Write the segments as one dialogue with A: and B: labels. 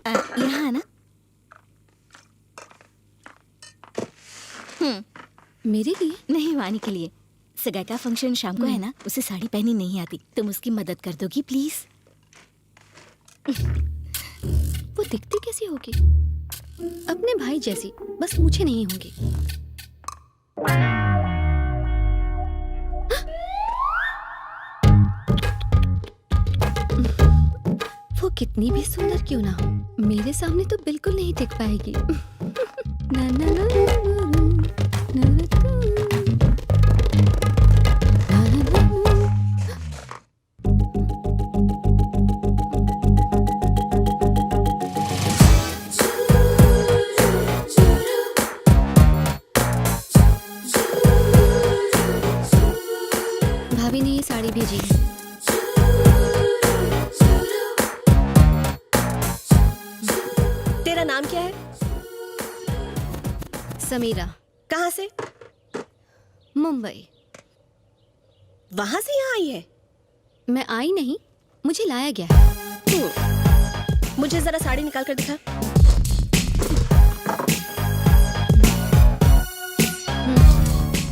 A: यहाँ ना।
B: मेरे लिए?
A: नहीं, वानी के लिए। सगाई का फंक्शन शाम को है ना, उसे साड़ी पहनी नहीं आती, तुम उसकी मदद कर दोगी प्लीज?
B: वो दिखती कैसी होगी? अपने भाई जैसी, बस मुझे नहीं होंगी। वो कितनी भी सुंदर क्यों ना हो, मेरे सामने तो बिल्कुल नहीं दिख पाएगी। ना ना ना भाभी ने ये साड़ी भेजी है।
C: तेरा नाम क्या है?
B: समीरा।
C: कहाँ से?
B: मुंबई।
C: वहां से यहाँ आई है?
B: मैं आई नहीं, मुझे लाया गया है।
C: मुझे जरा साड़ी निकाल कर दिखा।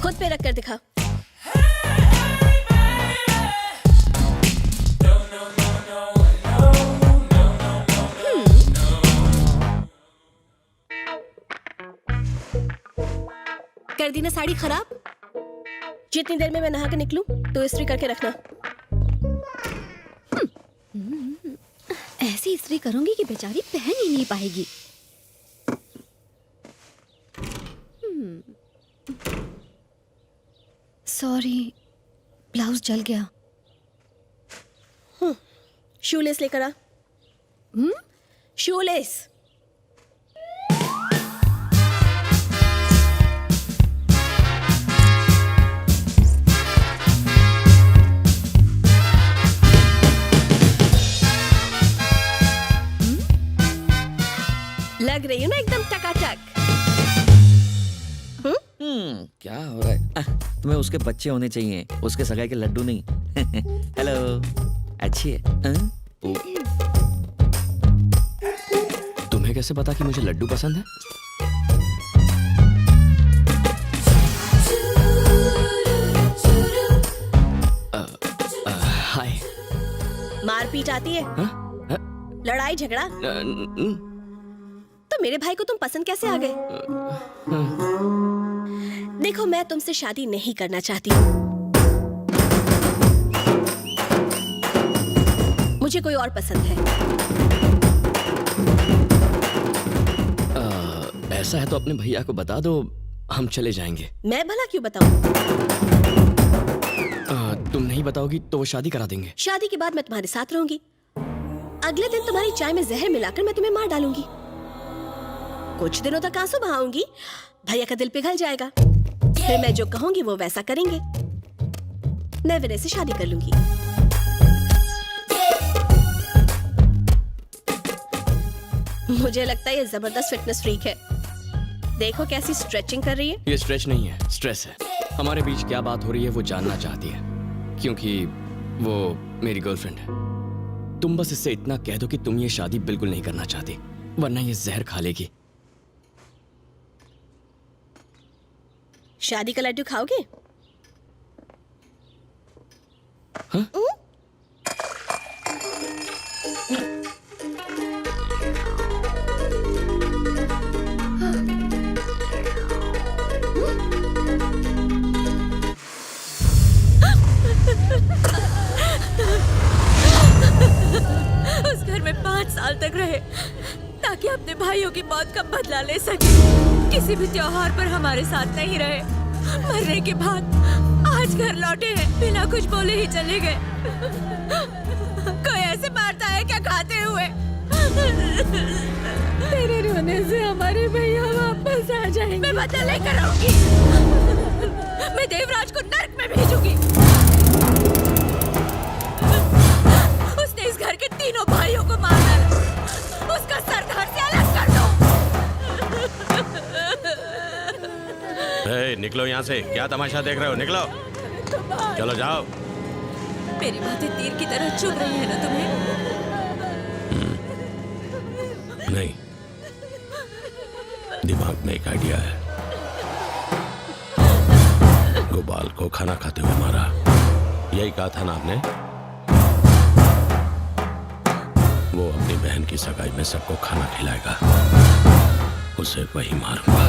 C: खुद पे रख कर दिखा। कर दी ना साड़ी खराब? जितनी देर में मैं नहा के निकलूं तो इस्त्री करके रखना।
B: ऐसी इस्त्री करूंगी कि बेचारी पहन ही नहीं पाएगी। सॉरी, ब्लाउज जल गया।
C: शूलेस लेकर आ। शूलेस। लग रही हूँ ना एकदम टकाटक।
D: क्या हो रहा है? तुम्हें उसके बच्चे होने चाहिए, उसके सगाई के लड्डू नहीं। हेलो, अच्छी है।
E: तुम्हें कैसे पता कि मुझे लड्डू पसंद है? हाय।
C: मारपीट आती है? लड़ाई झगड़ा? तो मेरे भाई को तुम पसंद कैसे आ गए? देखो, मैं तुमसे शादी नहीं करना चाहती। मुझे कोई और पसंद है।
E: ऐसा है तो अपने भैया को बता दो, हम चले जाएंगे।
C: मैं भला क्यों बताऊं?
E: तुम नहीं बताओगी तो वो शादी करा देंगे।
C: शादी के बाद मैं तुम्हारे साथ रहूंगी। अगले दिन तुम्हारी चाय में जहर मिलाकर मैं तुम्हें मार डालूंगी। कुछ दिनों तक आंसू बहाऊंगी, भैया का दिल पिघल जाएगा। फिर मैं जो कहूंगी वो वैसा करेंगे। मैं विनय से शादी कर लूंगी। मुझे लगता है ये जबरदस्त फिटनेस फ्रीक है। देखो कैसी स्ट्रेचिंग कर रही है।
E: ये स्ट्रेच नहीं है, स्ट्रेस है। हमारे बीच क्या बात हो रही है वो जानना चाहती है, क्योंकि वो मेरी गर्लफ्रेंड है। तुम बस इससे इतना कह दो कि तुम ये शादी बिल्कुल नहीं करना चाहती, वरना ये जहर खा लेगी।
C: शादी का लड्डू खाओगे?
E: हाँ?
F: उस घर में 5 साल तक रहे ताकि अपने भाइयों की मौत का बदला ले सके। किसी भी त्योहार पर हमारे साथ नहीं रहे। मरने के बाद आज घर लौटे हैं, बिना कुछ बोले ही चले गए। कोई ऐसे मारता है क्या खाते हुए? तेरे रोने से हमारे भैया वापस आ जाएंगे। मैं बदला लेकर आऊंगी। मैं देवराज को नर्क में भेजूंगी। उसने इस घर के तीनों भाइयों को मार डाला। उसका सर घर से अलग कर दो।
G: निकलो यहाँ से, क्या तमाशा देख रहे हो? निकलो, चलो जाओ।
F: मेरी बातें तीर की तरह चुभ रही है ना तुम्हें?
G: नहीं, दिमाग में एक आइडिया है। गोपाल को खाना खाते हुए मारा, यही कहा था ना आपने? वो अपनी बहन की सगाई में सबको खाना खिलाएगा, उसे वही मारूंगा।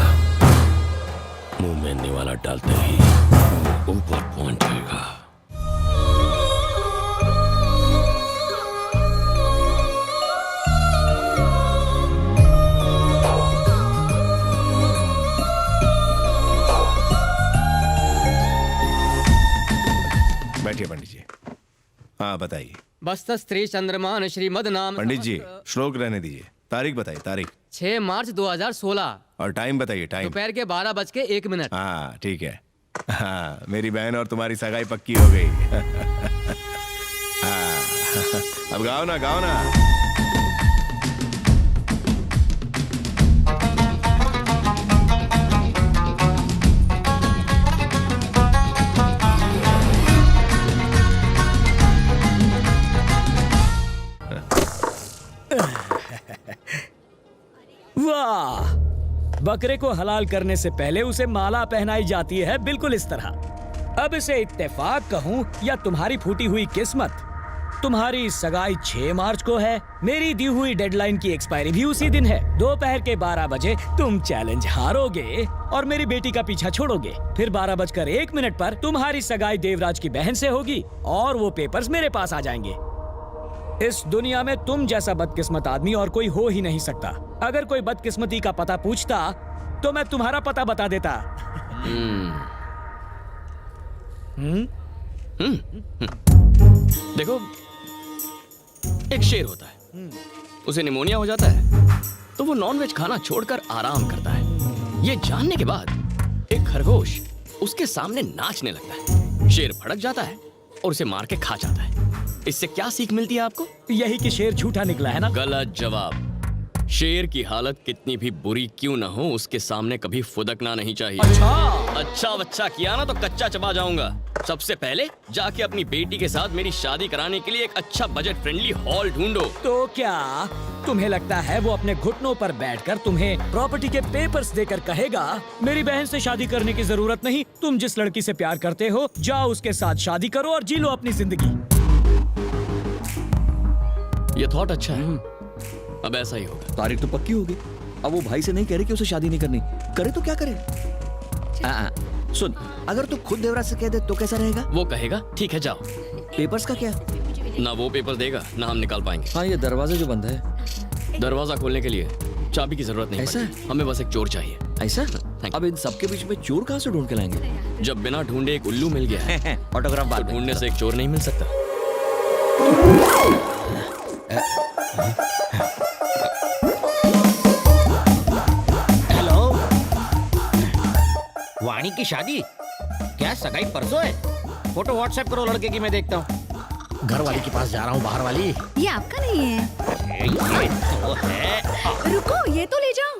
G: मुंह में निवाला डालते ही ऊपर पहुंच जाएगा।
H: बैठिए पंडित जी। हाँ बताइए।
I: बस्त स्त्री चंद्रमान श्रीमद नाम।
H: पंडित जी श्लोक रहने दीजिए, तारीख बताइए तारीख।
I: 6 मार्च 2016।
H: और टाइम बताइए टाइम।
I: दोपहर के 12:01।
H: हाँ ठीक है। हाँ मेरी बहन और तुम्हारी सगाई पक्की हो गई। हाँ अब गाओ ना गाओ ना।
J: वाह, बकरे को हलाल करने से पहले उसे माला पहनाई जाती है, बिल्कुल इस तरह। अब इसे इत्तेफाक कहूं या तुम्हारी फूटी हुई किस्मत, तुम्हारी सगाई 6 मार्च को है। मेरी दी हुई डेडलाइन की एक्सपायरी भी उसी दिन है। दोपहर के 12 बजे तुम चैलेंज हारोगे और मेरी बेटी का पीछा छोड़ोगे। फिर 12:01 पर तुम्हारी सगाई देवराज की बहन से होगी और वो पेपर्स मेरे पास आ जाएंगे। इस दुनिया में तुम जैसा बदकिस्मत आदमी और कोई हो ही नहीं सकता। अगर कोई बदकिस्मती का पता पूछता तो मैं तुम्हारा पता बता देता।
E: देखो, एक शेर होता है, उसे निमोनिया हो जाता है तो वो नॉनवेज खाना छोड़कर आराम करता है। ये जानने के बाद एक खरगोश उसके सामने नाचने लगता है। शेर भड़क जाता है और उसे मार के खा जाता है। इससे क्या सीख मिलती है आपको?
J: यही कि शेर झूठा निकला है ना।
E: गलत जवाब। शेर की हालत कितनी भी बुरी क्यों न हो, उसके सामने कभी फुदकना नहीं चाहिए। अच्छा बच्चा किया ना तो कच्चा चबा जाऊंगा। सबसे पहले जाके अपनी बेटी के साथ मेरी शादी कराने के लिए एक अच्छा बजट फ्रेंडली हॉल ढूंढो।
J: तो क्या तुम्हें लगता है वो अपने घुटनों पर बैठकर तुम्हें प्रॉपर्टी के पेपर्स देकर कहेगा मेरी बहन से शादी करने की जरूरत नहीं, तुम जिस लड़की से प्यार करते हो जाओ उसके साथ शादी करो और जी लो अपनी जिंदगी।
E: ये थॉट अच्छा है। अब ऐसा ही होगा।
D: तारीख तो पक्की होगी। अब वो भाई से नहीं कह रहे कि उसे शादी नहीं करनी, करे तो क्या करे। सुन, अगर तू खुद देवराज से कह दे तो कैसा रहेगा?
E: वो कहेगा ठीक है जाओ।
D: पेपर्स का क्या?
E: ना वो पेपर देगा ना हम निकाल पाएंगे।
D: हाँ ये दरवाजा जो बंद है।
E: दरवाजा खोलने के लिए चाबी की जरूरत नहीं
D: ऐसा
E: पड़ती। हमें बस एक चोर चाहिए।
D: ऐसा?
E: Thank
D: अब इन सबके बीच में चोर कहाँ से ढूंढ के लाएंगे?
E: जब बिना ढूंढे एक उल्लू मिल गया है
D: ऑटोग्राफ
E: तो
D: बात
E: ढूंढने से एक चोर नहीं मिल सकता।
K: हेलो, वाणी की शादी? क्या सगाई परसों है? फोटो व्हाट्सएप करो लड़के की, मैं देखता हूँ। घर वाली के पास जा रहा हूँ, बाहर वाली।
B: ये आपका नहीं है।
K: ये तो है।
B: रुको, ये तो ले जाओ।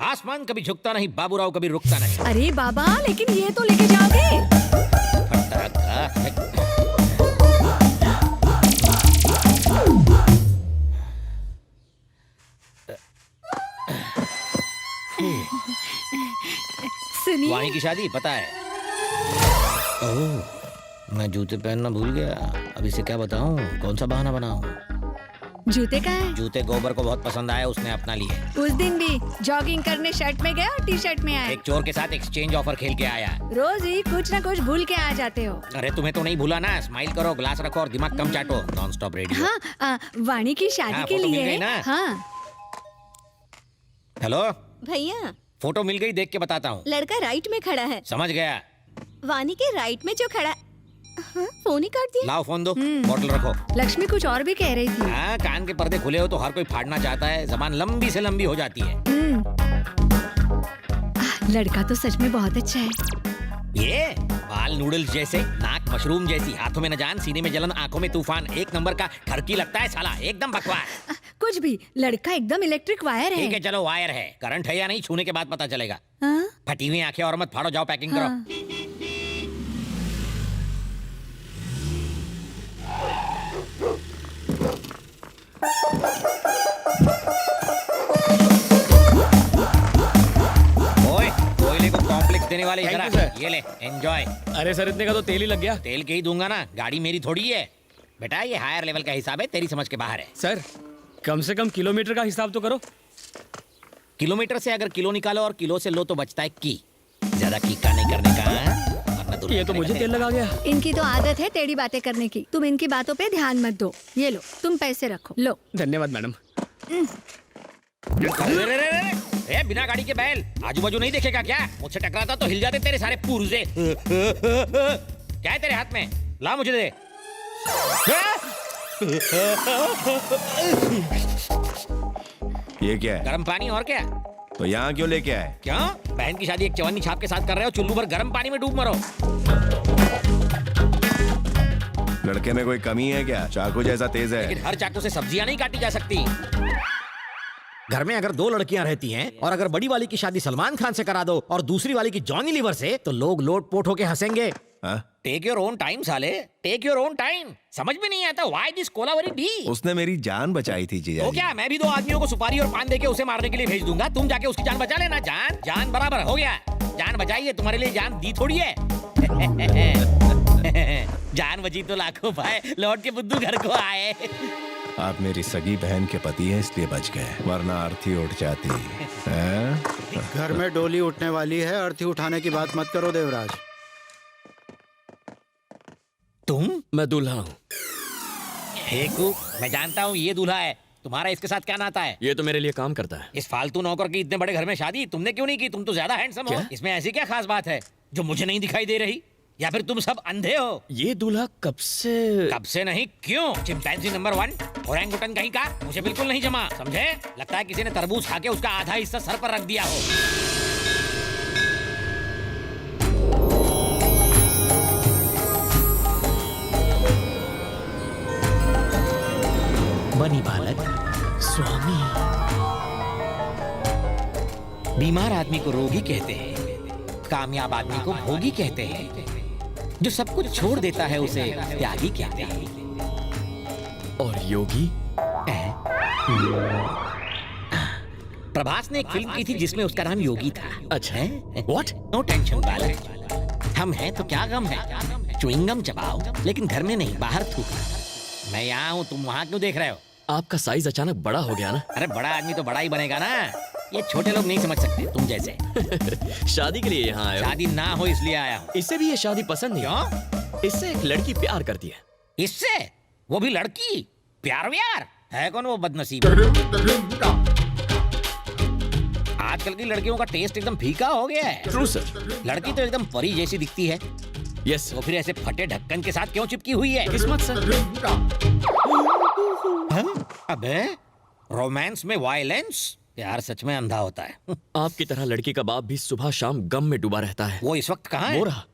K: आसमान कभी झुकता नहीं, बाबूराव कभी रुकता नहीं।
B: अरे बाबा, लेकिन ये तो लेके जाओगे। सुनिए,
K: वाणी की शादी पता है? ओह, मैं जूते पहनना भूल गया। अब इसे क्या बताऊं, कौन सा बहाना बनाऊं?
B: जूते का है?
K: जूते गोबर को बहुत पसंद आए, उसने अपना लिए।
B: उस दिन भी जॉगिंग करने शर्ट में गए और टी शर्ट में आए।
K: एक चोर के साथ एक्सचेंज ऑफर खेल के आया।
B: रोज ही कुछ न कुछ भूल के आ जाते हो।
K: अरे तुम्हें तो नहीं भूला ना। स्माइल करो, ग्लास रखो और दिमाग कम चाटो। Non stop radio.
B: हाँ, वाणी की शादी
K: हाँ,
B: के
K: फोटो मिल
B: लिए।
K: गई ना?
B: हाँ।
K: हेलो,
C: भैया
K: फोटो मिल गई, देख के बताता हूँ।
C: लड़का राइट में खड़ा है।
K: समझ गया।
C: वानी के राइट में जो खड़ा। हाँ, फोन ही काट दिया।
K: लाओ फोन दो, बॉटल रखो।
B: लक्ष्मी कुछ और भी कह रही थी।
K: हाँ, कान के पर्दे खुले हो तो हर कोई फाड़ना चाहता है। जबान लंबी से लंबी हो जाती है।
B: लड़का तो सच में बहुत अच्छा है।
K: ये बाल नूडल्स जैसे, नाक मशरूम जैसी, हाथों में न जान, सीने में जलन, आंखों में तूफान, एक नंबर का ठरकी लगता है साला, एकदम बकवास।
B: कुछ भी, लड़का एकदम इलेक्ट्रिक वायर है।
K: ठीक है चलो, वायर है। करंट है या नहीं छूने के बाद पता चलेगा।
B: हाँ?
K: फटी हुई आंखें और मत फाड़ो, जाओ पैकिंग करो।
B: हाँ।
K: देने वाले
J: Thank
K: जरा
J: you, sir.
K: ये ले एंजॉय।
J: अरे सर, इतने का तो तेल ही लग गया।
K: तेल के ही दूंगा ना, गाड़ी मेरी थोड़ी है बेटा, ये हायर लेवल का हिसाब है, तेरी समझ के बाहर है।
J: सर, कम से कम किलोमीटर का हिसाब तो करो।
K: किलोमीटर से अगर किलो निकालो और किलो से लो तो बचता है की। ज्यादा की का नहीं करने का, वरना दुनिया
J: ये तो मुझे तेल लगा गया।
B: इनकी तो आदत है टेढ़ी बातें करने की। तुम इनकी बातों पे ध्यान मत दो। ये लो, तुम पैसे रखो। लो।
J: धन्यवाद मैडम।
K: ए, बिना गाड़ी के बैल आजू बाजू नहीं देखेगा क्या? मुझसे टकराता तो हिल जाते तेरे सारे पुर्जे। क्या है तेरे हाथ में? ला मुझे दे।
H: ये क्या है?
K: गर्म पानी और क्या?
H: तो यहाँ क्यों लेके आए?
K: क्यों? बहन की शादी एक चवन्नी छाप के साथ कर रहे हो, चुल्लू भर गर्म पानी में डूब मरो।
H: लड़के में कोई कमी है क्या? चाकू जैसा तेज है।
K: लेकिन हर चाकू से सब्जियां नहीं काटी जा सकती। घर में अगर 2 लड़कियां रहती हैं और अगर बड़ी वाली की शादी सलमान खान से करा दो और दूसरी वाली की जॉनी लीवर से, तो लोग लोट पोट होके हंसेंगे। टेक योर ओन टाइम साले, टेक योर ओन टाइम। समझ में नहीं आता व्हाई दिस कोलावरी डी।
H: उसने मेरी जान बचाई थी जीजा
K: तो
H: जी।
K: क्या मैं भी 2 आदमियों को सुपारी और पान देके उसे मारने के लिए भेज दूंगा, तुम जाके उसकी जान बचा लेना। जान बराबर हो गया। जान बचाई है, तुम्हारे लिए जान दी थोड़ी है। जान बची तो लाखों पाए, लौट के बुद्धू घर को आए।
H: आप मेरी सगी बहन के पति हैं इसलिए बच गए, वरना अर्थी उठ जाती है।
L: घर में डोली उठने वाली है, अर्थी उठाने की बात मत करो देवराज।
K: तुम?
E: मैं दूल्हा हूँ।
K: हेकू, मैं जानता हूँ ये दूल्हा है। तुम्हारा इसके साथ क्या नाता है?
E: ये तो मेरे लिए काम करता है।
K: इस फालतू नौकर की इतने बड़े घर में शादी तुमने क्यों नहीं की? तुम तो ज्यादा हैंडसम हो। इसमें ऐसी क्या खास बात है जो मुझे नहीं दिखाई दे रही? या फिर तुम सब अंधे हो?
E: ये दूल्हा कब से
K: नहीं, क्यों? चिंपैंजी नंबर 1 ओरंगुटन कहीं का, मुझे बिल्कुल नहीं जमा, समझे? लगता है किसी ने तरबूज खा के उसका आधा हिस्सा सर पर रख दिया हो। बनी बालक स्वामी। बीमार आदमी को रोगी कहते हैं, कामयाब आदमी को भोगी कहते हैं, जो सब कुछ छोड़ देता है उसे त्यागी कहते हैं।
E: और योगी?
K: प्रभास ने एक फिल्म की थी जिसमें उसका नाम योगी था।
E: अच्छा है? What?
K: नो टेंशन बालक, हम हैं तो क्या गम है। च्युइंगम चबाओ, लेकिन घर में नहीं, बाहर थूकना। मैं यहाँ हूँ, तुम वहाँ क्यों देख रहे हो?
E: आपका साइज अचानक बड़ा हो गया ना।
K: अरे बड़ा आदमी तो बड़ा ही बनेगा ना, ये छोटे लोग नहीं समझ सकते तुम जैसे।
E: शादी के लिए यहाँ आए हो?
K: शादी ना हो इसलिए आया हूँ।
E: इससे भी ये शादी पसंद नहीं।
K: क्यों?
E: इससे एक लड़की प्यार करती है।
K: इससे? वो भी लड़की? प्यार व्यार है कौन वो बदनसीब? आजकल की लड़कियों का टेस्ट एकदम फीका हो गया है।
E: True sir.
K: लड़की तो एकदम परी जैसी दिखती है।
E: यस।
K: वो फिर ऐसे फटे ढक्कन के साथ क्यों चिपकी हुई है?
E: किस्मत सर।
K: अबे रोमांस में वायलेंस? प्यार सच में अंधा होता है।
E: आपकी तरह लड़की का बाप भी सुबह शाम गम में डूबा रहता है।
K: वो इस वक्त कहाँ है?
E: वो रहा।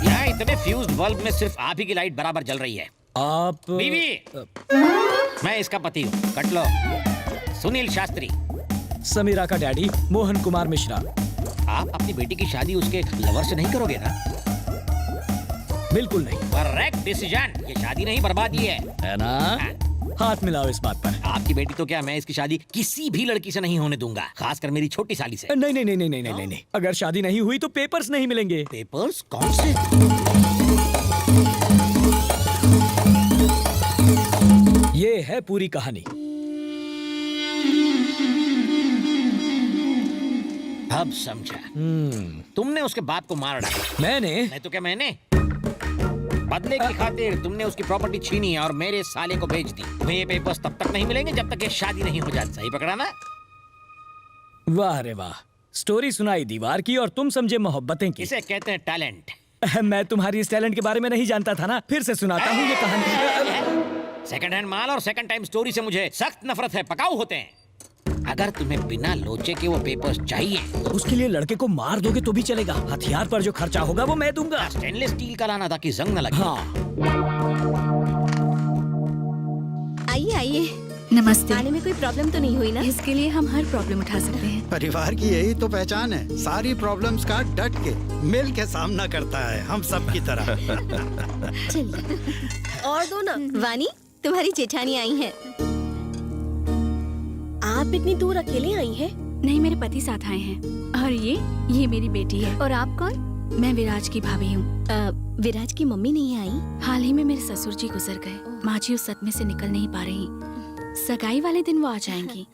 K: यहाँ इतने फ्यूज्ड बल्ब में सिर्फ आप ही की लाइट बराबर जल रही है।
J: आप
K: बीवी, मैं इसका पति हूँ, कट लो। सुनील शास्त्री।
J: समीरा का डैडी मोहन कुमार मिश्रा।
K: आप अपनी बेटी की शादी उसके लवर से नहीं करोगे ना?
J: बिल्कुल नहीं।
K: Correct decision. ये शादी नहीं, बर्बादी है
J: ना? हाथ मिलाओ इस बात पर।
K: आपकी बेटी तो क्या, मैं इसकी शादी किसी भी लड़की से नहीं होने दूंगा, खासकर मेरी छोटी साली से।
J: नहीं नहीं नहीं नहीं नहीं नहीं नहीं। अगर शादी नहीं हुई तो पेपर्स नहीं मिलेंगे।
K: पेपर्स? कौन से?
J: ये है पूरी कहानी।
K: अब समझा। तुमने उसके बाप को मार डाला।
J: मैंने?
K: नहीं तो क्या मैंने? बदले की खातिर तुमने उसकी प्रॉपर्टी छीनी और मेरे साले को बेच दी। तुम्हें ये पेपर्स तब तक नहीं मिलेंगे जब तक ये शादी नहीं हो जाती। सही पकड़ा ना?
J: वाह रे वाह, स्टोरी सुनाई दीवार की और तुम समझे मोहब्बतें की।
K: इसे कहते हैं टैलेंट।
J: मैं तुम्हारी इस टैलेंट के बारे में नहीं जानता था ना, फिर से सुनाता हूँ ये कहानी।
K: सेकंड हैंड माल और सेकंड टाइम स्टोरी से मुझे सख्त नफरत है, पकाऊ होते हैं। अगर तुम्हें बिना लोचे के वो पेपर्स चाहिए
J: तो उसके लिए लड़के को मार दोगे तो भी चलेगा। हथियार पर जो खर्चा होगा वो मैं दूंगा।
K: स्टेनलेस स्टील का लाना ताकि जंग न लगे।
J: हाँ।
A: आइए आइए।
B: नमस्ते।
A: आने में कोई प्रॉब्लम तो नहीं हुई ना?
B: इसके लिए हम हर प्रॉब्लम उठा सकते हैं।
L: परिवार की यही तो पहचान है, सारी प्रॉब्लम्स का डट के मिल के सामना करता है, हम सब की तरह।
A: चलिए और दो ना। वानी, तुम्हारी जेठानी आई हैं।
C: आप इतनी दूर अकेले आई हैं?
F: नहीं, मेरे पति साथ आए हैं। और ये मेरी बेटी है।
B: और आप कौन?
F: मैं विराज की भाभी हूँ।
A: विराज की मम्मी नहीं आई?
F: हाल ही में मेरे ससुर जी गुजर गए। माँ जी उस सदमे से निकल नहीं पा रही। सगाई वाले दिन वो आ जाएंगी।